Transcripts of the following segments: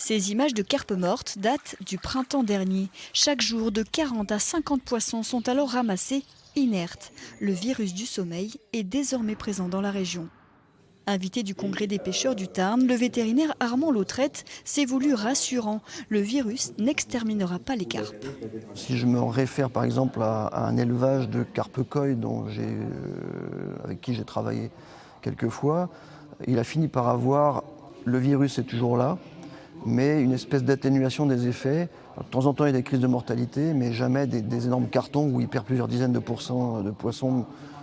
Ces images de carpes mortes datent du printemps dernier. Chaque jour, de 40 à 50 poissons sont alors ramassés inertes. Le virus du sommeil est désormais présent dans la région. Invité du congrès des pêcheurs du Tarn, le vétérinaire Armand Lautrette s'est voulu rassurant. Le virus n'exterminera pas les carpes. Si je me réfère par exemple à un élevage de carpes koi avec qui j'ai travaillé quelques fois, il a fini par avoir, le virus est toujours là, mais une espèce d'atténuation des effets. Alors, de temps en temps, il y a des crises de mortalité, mais jamais des énormes cartons où il perd plusieurs dizaines de pourcents de poissons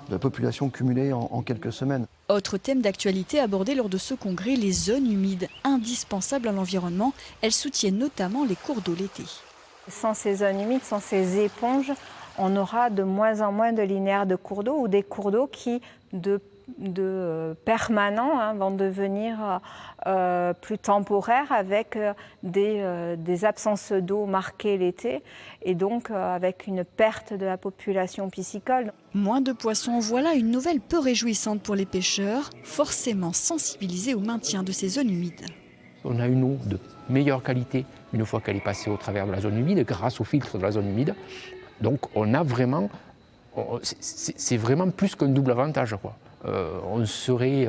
de la population cumulée en quelques semaines. Autre thème d'actualité abordé lors de ce congrès, les zones humides, indispensables à l'environnement. Elles soutiennent notamment les cours d'eau l'été. Sans ces zones humides, sans ces éponges, on aura de moins en moins de linéaires de cours d'eau ou des cours d'eau qui, de permanents, vont devenir plus temporaires avec des absences d'eau marquées l'été et donc avec une perte de la population piscicole. Moins de poissons, voilà une nouvelle peu réjouissante pour les pêcheurs, forcément sensibilisés au maintien de ces zones humides. On a une eau de meilleure qualité une fois qu'elle est passée au travers de la zone humide, grâce au filtre de la zone humide. Donc on a vraiment, c'est vraiment plus qu'un double avantage, quoi. On serait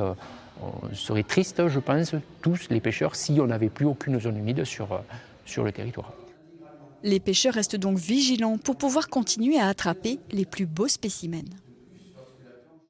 triste, je pense, tous les pêcheurs, si on n'avait plus aucune zone humide sur le territoire. Les pêcheurs restent donc vigilants pour pouvoir continuer à attraper les plus beaux spécimens.